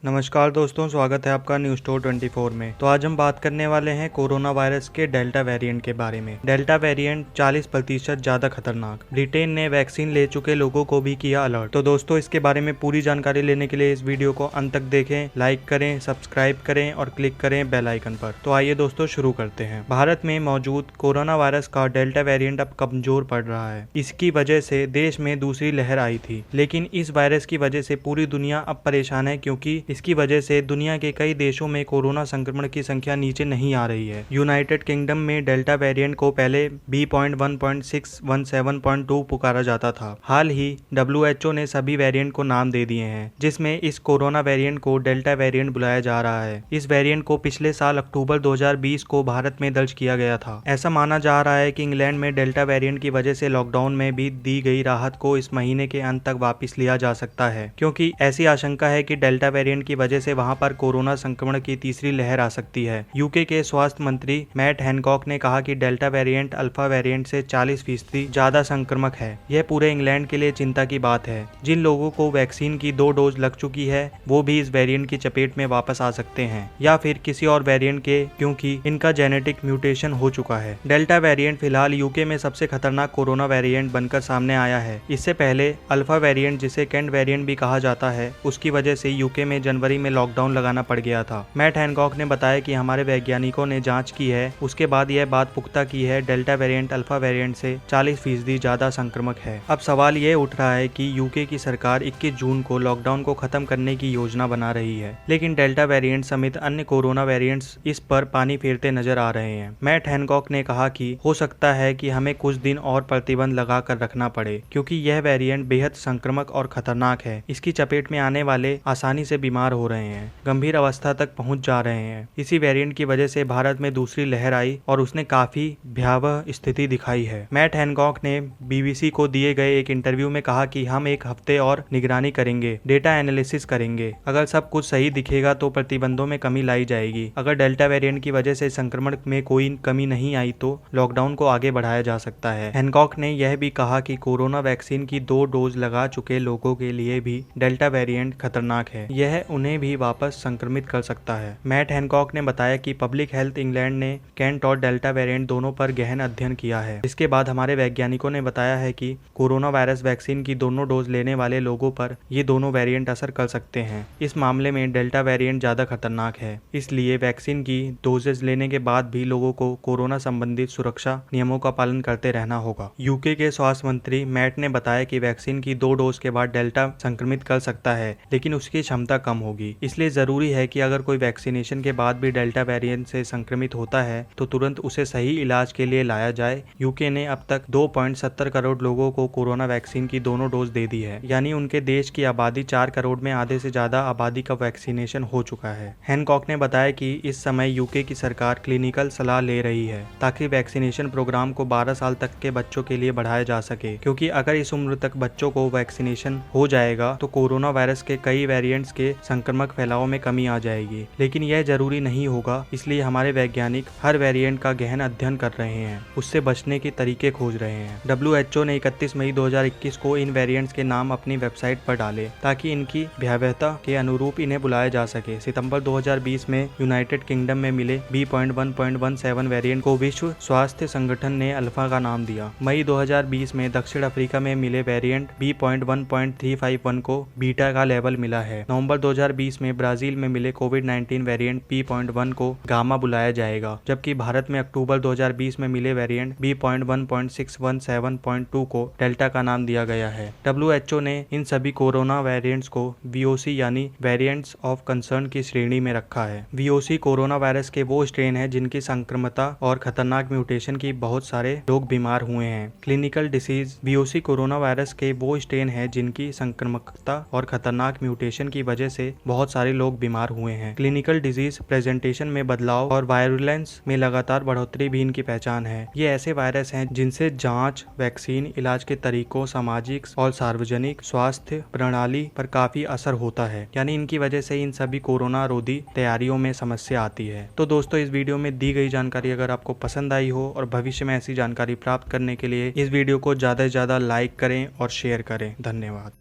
नमस्कार दोस्तों, स्वागत है आपका न्यूज स्टोर 24 में। तो आज हम बात करने वाले हैं कोरोना वायरस के डेल्टा वेरिएंट के बारे में। डेल्टा वेरिएंट 40% ज्यादा खतरनाक। ब्रिटेन ने वैक्सीन ले चुके लोगों को भी किया अलर्ट। तो दोस्तों, इसके बारे में पूरी जानकारी लेने के लिए इस वीडियो को अंत तक देखें, लाइक करें, सब्सक्राइब करें और क्लिक करें बेल आइकन पर। तो आइए दोस्तों शुरू करते हैं। भारत में मौजूद कोरोना वायरस का डेल्टा वेरिएंट अब कमजोर पड़ रहा है। इसकी वजह से देश में दूसरी लहर आई थी, लेकिन इस वायरस की वजह से पूरी दुनिया अब परेशान है, क्योंकि इसकी वजह से दुनिया के कई देशों में कोरोना संक्रमण की संख्या नीचे नहीं आ रही है। यूनाइटेड किंगडम में डेल्टा वेरिएंट को पहले B.1.617.2 पुकारा जाता था। हाल ही WHO ने सभी वेरिएंट को नाम दे दिए हैं, जिसमें इस कोरोना वेरिएंट को डेल्टा वेरिएंट बुलाया जा रहा है। इस वेरिएंट को पिछले साल अक्टूबर 2020 को भारत में दर्ज किया गया था। ऐसा माना जा रहा है कि इंग्लैंड में डेल्टा वेरिएंट की वजह से लॉकडाउन में भी दी गई राहत को इस महीने के अंत तक वापस लिया जा सकता है, क्योंकि ऐसी आशंका है कि डेल्टा वेरिएंट की वजह से वहां पर कोरोना संक्रमण की तीसरी लहर आ सकती है। यूके के स्वास्थ्य मंत्री मैट हैनकॉक ने कहा कि डेल्टा वेरिएंट अल्फा वेरिएंट से 40% ज्यादा संक्रामक है। यह पूरे इंग्लैंड के लिए चिंता की बात है। जिन लोगों को वैक्सीन की 2 डोज लग चुकी है, वो भी इस वेरिएंट की चपेट में वापस आ सकते हैं, या फिर किसी और वेरिएंट के, क्योंकि इनका जेनेटिक म्यूटेशन हो चुका है। डेल्टा वेरिएंट फिलहाल यूके में सबसे खतरनाक कोरोना वेरिएंट बनकर सामने आया है। इससे पहले अल्फा वेरिएंट, जिसे कैंट वेरिएंट भी कहा जाता है, उसकी वजह से यूके में जनवरी में लॉकडाउन लगाना पड़ गया था। मैट हैनकॉक ने बताया कि हमारे वैज्ञानिकों ने जांच की है, उसके बाद यह बात पुख्ता की है, डेल्टा वेरिएंट अल्फा वेरिएंट से 40% ज्यादा संक्रामक है। अब सवाल ये उठ रहा है कि यूके की सरकार 21 जून को लॉकडाउन को खत्म करने की योजना बना रही है, लेकिन डेल्टा वेरिएंट समेत अन्य कोरोना वेरिएंट्स इस पर पानी फेरते नजर आ रहे हैं। मैट हैनकॉक ने कहा कि हो सकता है कि हमें कुछ दिन और प्रतिबंध लगा कर रखना पड़े, क्योंकि यह वेरिएंट बेहद संक्रामक और खतरनाक है। इसकी चपेट में आने वाले आसानी से बीमार हो रहे हैं, गंभीर अवस्था तक पहुंच जा रहे हैं। इसी वेरिएंट की वजह से भारत में दूसरी लहर आई और उसने काफी भयावह स्थिति दिखाई है। मैट हैनकॉक ने BBC को दिए गए एक इंटरव्यू में कहा कि हम एक हफ्ते और निगरानी करेंगे, डेटा एनालिसिस करेंगे। अगर सब कुछ सही दिखेगा तो प्रतिबंधों में कमी लाई जाएगी। अगर डेल्टा वेरिएंट की वजह से संक्रमण में कोई कमी नहीं आई तो लॉकडाउन को आगे बढ़ाया जा सकता है। हैनकॉक ने यह भी कहा कि कोरोना वैक्सीन की 2 डोज लगा चुके लोगों के लिए भी डेल्टा वेरिएंट खतरनाक है। यह उन्हें भी वापस संक्रमित कर सकता है। मैट हैनकॉक ने बताया कि पब्लिक हेल्थ इंग्लैंड ने कैंट और डेल्टा वेरिएंट दोनों पर गहन अध्ययन किया है। इसके बाद हमारे वैज्ञानिकों ने बताया है कि कोरोना वायरस वैक्सीन की दोनों डोज लेने वाले लोगों पर ये दोनों वेरिएंट असर कर सकते हैं। इस मामले में डेल्टा वेरिएंट ज्यादा खतरनाक है, इसलिए वैक्सीन की डोजेज लेने के बाद भी लोगों को कोरोना संबंधित सुरक्षा नियमों का पालन करते रहना होगा। यूके के स्वास्थ्य मंत्री मैट ने बताया कि वैक्सीन की 2 डोज के बाद डेल्टा संक्रमित कर सकता है, लेकिन उसकी क्षमता कम होगी। इसलिए जरूरी है कि अगर कोई वैक्सीनेशन के बाद भी डेल्टा वेरिएंट से संक्रमित होता है तो तुरंत उसे सही इलाज के लिए लाया जाए। यूके ने अब तक 2.70 करोड़ लोगों को कोरोना वैक्सीन की दोनों डोज दे दी है, यानी उनके देश की आबादी 4 करोड़ में आधे से ज्यादा आबादी का वैक्सीनेशन हो चुका है। हैनकॉक ने बताया कि इस समय यूके की सरकार क्लिनिकल सलाह ले रही है ताकि वैक्सीनेशन प्रोग्राम को 12 साल तक के बच्चों के लिए बढ़ाया जा सके, क्योंकि अगर इस उम्र तक बच्चों को वैक्सीनेशन हो जाएगा तो कोरोना वायरस के कई वेरिएंट्स के संक्रमक फैलाव में कमी आ जाएगी। लेकिन यह जरूरी नहीं होगा, इसलिए हमारे वैज्ञानिक हर वेरिएंट का गहन अध्ययन कर रहे हैं, उससे बचने के तरीके खोज रहे हैं। WHO ने 31 मई 2021 को इन वेरिएंट्स के नाम अपनी वेबसाइट पर डाले ताकि इनकी भयावहता के अनुरूप इन्हें बुलाया जा सके। सितंबर 2020 में यूनाइटेड किंगडम में मिले B.1.17 वेरिएंट को विश्व स्वास्थ्य संगठन ने अल्फा का नाम दिया। मई 2020 में दक्षिण अफ्रीका में मिले वेरिएंट B.1.351 को बीटा का लेवल मिला है। नवंबर 2020 में ब्राजील में मिले कोविड-19 वेरिएंट P.1 को गामा बुलाया जाएगा, जबकि भारत में अक्टूबर 2020 में मिले वेरिएंट B.1.617.2 को डेल्टा का नाम दिया गया है। WHO ने इन सभी कोरोना वेरिएंट्स को VOC यानी वेरिएंट्स ऑफ कंसर्न की श्रेणी में रखा है। VOC कोरोना वायरस के वो स्ट्रेन है जिनकी संक्रमता और खतरनाक म्यूटेशन की बहुत सारे लोग बीमार हुए हैं। Clinical disease VOC corona virus के वो स्ट्रेन है जिनकी संक्रमकता और खतरनाक म्यूटेशन की वजह से बहुत सारे लोग बीमार हुए हैं। क्लिनिकल डिजीज प्रेजेंटेशन में बदलाव और वायरुलेंस में लगातार बढ़ोतरी भी इनकी पहचान है। ये ऐसे वायरस हैं जिनसे जांच, वैक्सीन, इलाज के तरीकों, सामाजिक और सार्वजनिक स्वास्थ्य प्रणाली पर काफी असर होता है, यानी इनकी वजह से इन सभी कोरोना रोधी तैयारियों में समस्या आती है। तो दोस्तों, इस वीडियो में दी गई जानकारी अगर आपको पसंद आई हो और भविष्य में ऐसी जानकारी प्राप्त करने के लिए इस वीडियो को ज्यादा से ज्यादा लाइक करें और शेयर करें। धन्यवाद।